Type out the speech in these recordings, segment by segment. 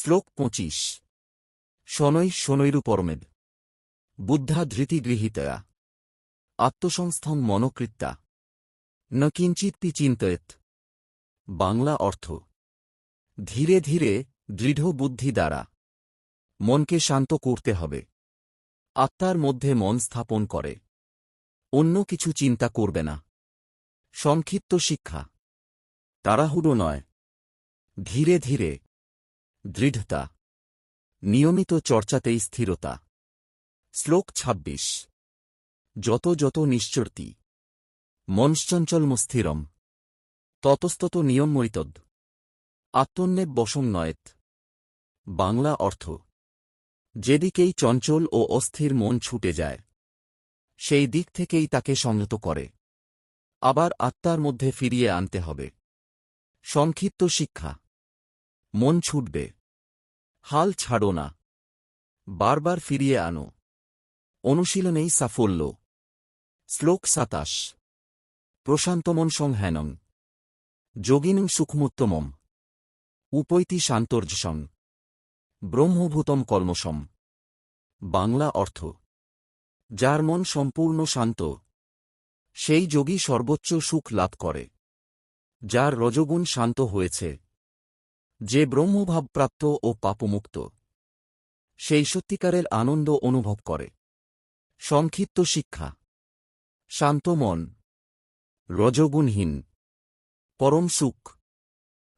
শ্লোক ২৫ শনৈ শনৈরূপরমেদ বুদ্ধা ধৃতিগৃহীতয়া আত্মসংস্থং মনকৃত্যা ন কিঞ্চিৎপি চিন্তয়েৎ। বাংলা অর্থ: ধীরে ধীরে দৃঢ় বুদ্ধি দ্বারা মনকে শান্ত করতে হবে। আত্মার মধ্যে মন স্থাপন করে অন্য কিছু চিন্তা করবে না। সংক্ষিপ্ত শিক্ষা: তাড়াহুড়ো নয়, ধীরে ধীরে, দৃঢ়তা, নিয়মিত চর্চাতেই স্থিরতা। শ্লোক ২৬ যত যত নিশ্চরতি মনশ্চঞ্চলমস্থিরম ততস্তত নিয়মমরিতদ আত্মন্যেব বশং নয়েৎ। বাংলা অর্থ: যেদিকেই চঞ্চল ও অস্থির মন ছুটে যায় সেই দিক থেকেই তাকে সংযত করে আবার আত্মার মধ্যে ফিরিয়ে আনতে হবে। সংক্ষিপ্ত শিক্ষা: মন ছুটবে, হাল ছাড়ো না, বারবার ফিরিয়ে আনো, অনুশীলনেই সাফল্য। শ্লোক ২৭ প্রশান্তমন সংহ্যানং যোগিনং সুখমুত্তমম উপৈতি শান্তর্যসং ব্রহ্মভূতম কলমসম। বাংলা অর্থ: যার মন সম্পূর্ণ শান্ত সেই যোগী সর্বোচ্চ সুখ লাভ করে। যার রজোগুণ শান্ত হয়েছে, যে ব্রহ্মভাবপ্রাপ্ত ও পাপমুক্ত, সেই সত্যিকারের আনন্দ অনুভব করে। সংক্ষিপ্ত শিক্ষা: শান্ত মন, রজোগুণহীন, পরম সুখ,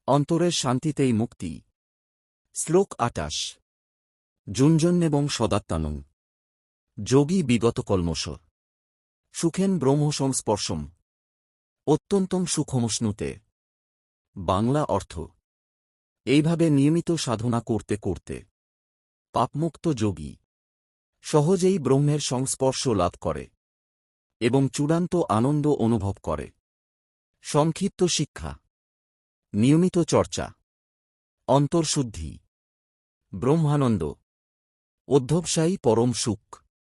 অন্তরের শান্তিতেই মুক্তি। শ্লোক ২৮ যুঞ্জন্যেবং সদাত্মানং যোগী বিগত কলমশ সুখেন ব্রহ্মসংস্পর্শম অত্যন্তং সুখমশ্নুতে। বাংলা অর্থ: এইভাবে নিয়মিত সাধনা করতে করতে পাপমুক্ত যোগী সহজেই ব্রহ্মের সংস্পর্শ লাভ করে এবং চূড়ান্ত আনন্দ অনুভব করে। সংক্ষিপ্ত শিক্ষা: নিয়মিত চর্চা, অন্তর্শুদ্ধি, ব্রহ্মানন্দ, অধ্যবসায়ী পরম সুখ।